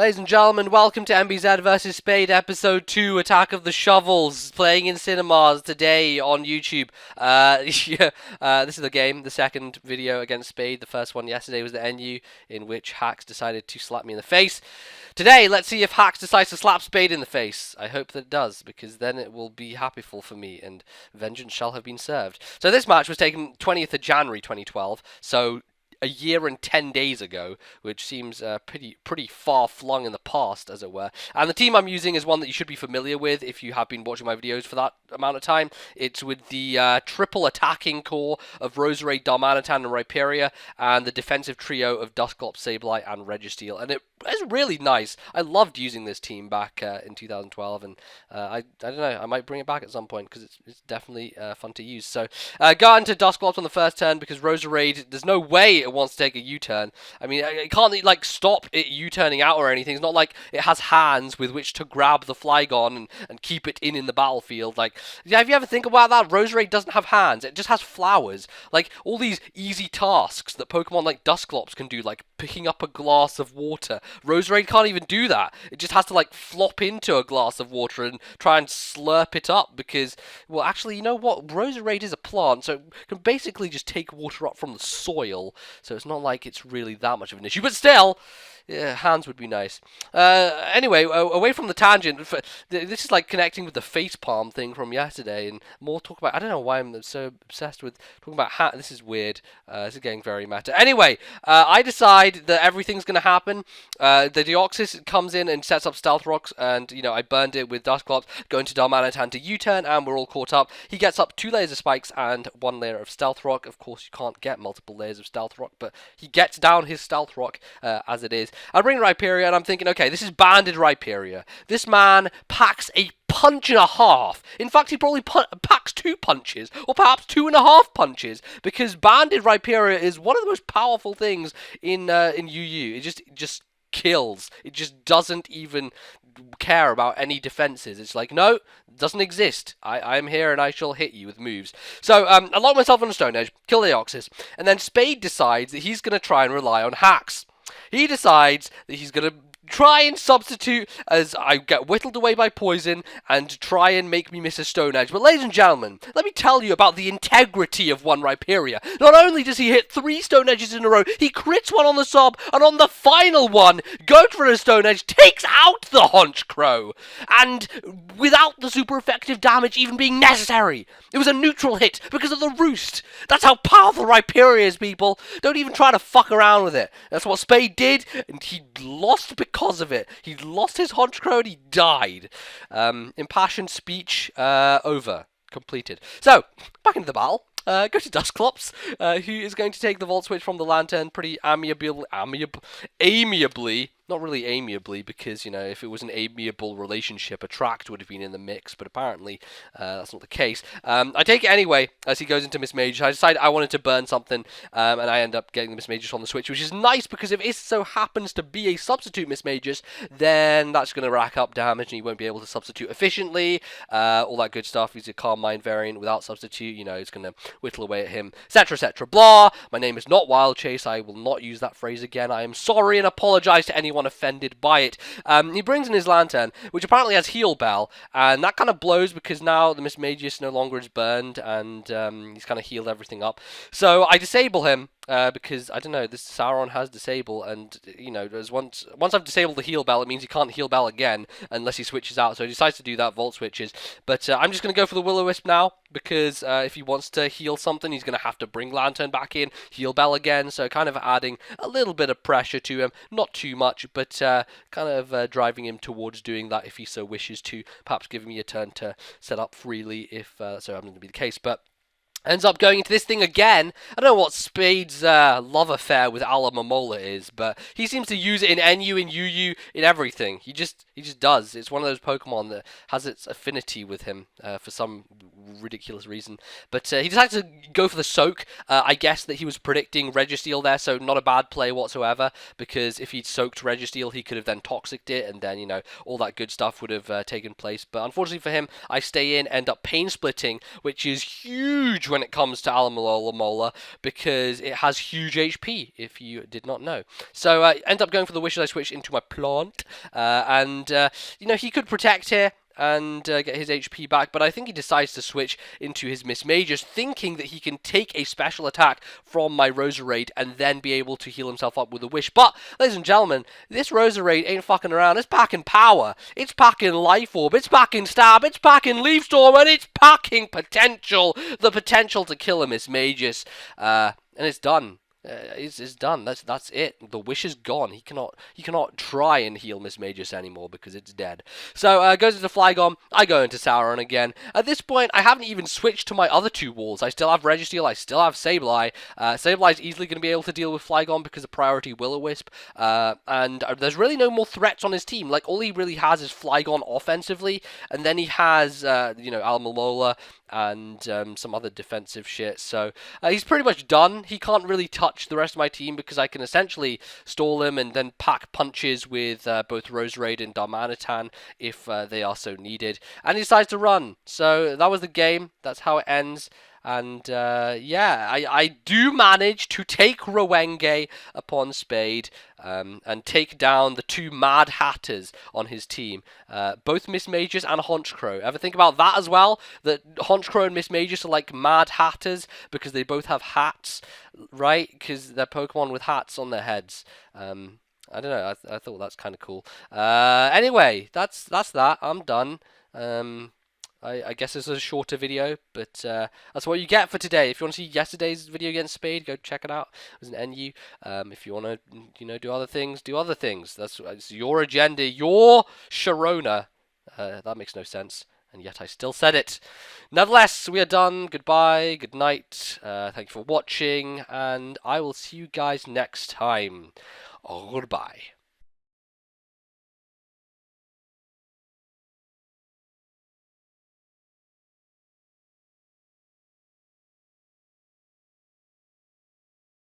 Ladies and gentlemen, welcome to MBZ vs. Spade Episode 2, Attack of the Shovels, playing in cinemas today on YouTube. This is the game, the second video against Spade. The first one yesterday was the NU, in which Hacks decided to slap me in the face. Today, let's see if Hacks decides to slap Spade in the face. I hope that it does, because then it will be happyful for me, and vengeance shall have been served. So this match was taken 20th of January 2012, so a year and 10 days ago, which seems pretty far flung in the past, as it were. And the team I'm using is one that you should be familiar with if you have been watching my videos for that amount of time. It's with the triple attacking core of Roserade, Darmanitan, and Rhyperia, and the defensive trio of Dusclops, Sableye, and Registeel. And it's really nice. I loved using this team back in 2012, and I don't know, I might bring it back at some point, because it's definitely fun to use. So, got into Dusclops on the first turn, because Roserade, there's no way it wants to take a U-turn. I mean, it can't like stop it U-turning out or anything. It's not like it has hands with which to grab the Flygon and keep it in the battlefield. Like, have you ever think about that? Roserade doesn't have hands. It just has flowers. Like, all these easy tasks that Pokemon like Dusclops can do, like picking up a glass of water. Roserade can't even do that. It just has to like flop into a glass of water and try and slurp it up because, well, actually, you know what? Roserade is a plant, so it can basically just take water up from the soil. So it's not like it's really that much of an issue, but still, yeah, hands would be nice. Anyway, away from the tangent, this is like connecting with the facepalm thing from yesterday, and more talk about, I don't know why I'm so obsessed with talking about hands. This is weird. This is getting very meta. Anyway, I decide that everything's going to happen. The Deoxys comes in and sets up Stealth Rocks, and, you know, I burned it with Dusclops, going to Darmanitan to U-turn, and we're all caught up. He gets up 2 layers of spikes and 1 layer of Stealth Rock. Of course, you can't get multiple layers of Stealth Rock, but he gets down his Stealth Rock as it is. I bring Rhyperia, and I'm thinking, okay, this is banded Rhyperia. This man packs a punch and a half. In fact, he probably packs 2 punches, or perhaps 2.5 punches, because banded Rhyperia is one of the most powerful things in UU. It just kills. It just doesn't even care about any defenses. It's like, no, doesn't exist. I'm here and I shall hit you with moves. So I lock myself on a Stone Edge, kill the Deoxys, and then Spade decides that he's going to try and rely on hacks. He decides that he's going to try and substitute as I get whittled away by poison and try and make me miss a Stone Edge. But ladies and gentlemen, let me tell you about the integrity of one Rhyperia. Not only does he hit 3 Stone Edges in a row, he crits one on the Sob, and on the final one, goes for a Stone Edge, takes out the Honchkrow, and without the super effective damage even being necessary. It was a neutral hit because of the Roost. That's how powerful Rhyperia is, people. Don't even try to fuck around with it. That's what Spade did, and he lost because of it. He lost his Honchkrow and he died. Impassioned speech over. Completed. So, back into the battle. Go to Dusclops, who is going to take the Volt Switch from the Lantern pretty amiably. Not really amiably, because, you know, if it was an amiable relationship, Attract would have been in the mix, but apparently that's not the case. I take it anyway, as he goes into Miss Magus. I decided I wanted to burn something, and I end up getting the Miss Magus on the Switch, which is nice, because if it so happens to be a substitute Miss Magus, then that's going to rack up damage, and you won't be able to substitute efficiently, all that good stuff. He's a Calm Mind variant without substitute, you know, it's going to whittle away at him, etc, etc, blah. My name is not Wild Chase. I will not use that phrase again. I am sorry and apologize to anyone offended by it. He brings in his Lantern, which apparently has Heal Bell, and that kind of blows because now the Miss Magus no longer is burned, and he's kind of healed everything up. So I disable him, because, I don't know, this Sauron has Disable, and, you know, there's once I've disabled the Heal Bell, it means he can't Heal Bell again unless he switches out, so he decides to do that, Volt Switches. But I'm just going to go for the Will-O-Wisp now, because if he wants to heal something, he's going to have to bring Lantern back in, Heal Bell again, so kind of adding a little bit of pressure to him, not too much, but kind of driving him towards doing that if he so wishes to, perhaps giving me a turn to set up freely if so happens to be the case. But ends up going into this thing again. I don't know what Spade's love affair with Alomomola is, but he seems to use it in NU, in UU, in everything. He just does. It's one of those Pokemon that has its affinity with him for some ridiculous reason. But he decided to go for the soak. I guess that he was predicting Registeel there, so not a bad play whatsoever, because if he'd soaked Registeel, he could have then Toxiced it, and then, you know, all that good stuff would have taken place. But unfortunately for him, I stay in, end up pain splitting, which is huge when it comes to Alomola, because it has huge HP, if you did not know. So I end up going for the Wishes. I switch into my plant, and you know, he could protect here and get his HP back, but I think he decides to switch into his Mismagius, thinking that he can take a special attack from my Roserade and then be able to heal himself up with a Wish. But, ladies and gentlemen, this Roserade ain't fucking around. It's packing power. It's packing Life Orb. It's packing Stab. It's packing Leaf Storm. And it's packing potential. The potential to kill a Mismagius. And it's done. It's done. That's it. The Wish is gone. He cannot try and heal Mismagius anymore because it's dead. So goes into Flygon. I go into Sauron again. At this point, I haven't even switched to my other two walls. I still have Registeel. I still have Sableye. Sableye is easily going to be able to deal with Flygon because of priority Will-O-Wisp. And there's really no more threats on his team. Like, all he really has is Flygon offensively, and then he has you know, Alomola and some other defensive shit. So he's pretty much done. He can't really touch the rest of my team because I can essentially stall him and then pack punches with both Roserade and Darmanitan if they are so needed. And he decides to run. So that was the game. That's how it ends. And yeah, I do manage to take Rowenge upon Spade and take down the two Mad Hatters on his team. Both Mismagius and Honchkrow. Ever think about that as well? That Honchkrow and Mismagius are like Mad Hatters because they both have hats, right? Because they're Pokemon with hats on their heads. I don't know. I thought that's kind of cool. Anyway, that's that. I'm done. I guess this is a shorter video, but that's what you get for today. If you want to see yesterday's video against Spade, go check it out. It was an NU. If you want to, you know, do other things, do other things. It's your agenda, your Sharona. That makes no sense, and yet I still said it. Nevertheless, we are done. Goodbye, good night. Thank you for watching, and I will see you guys next time. Goodbye.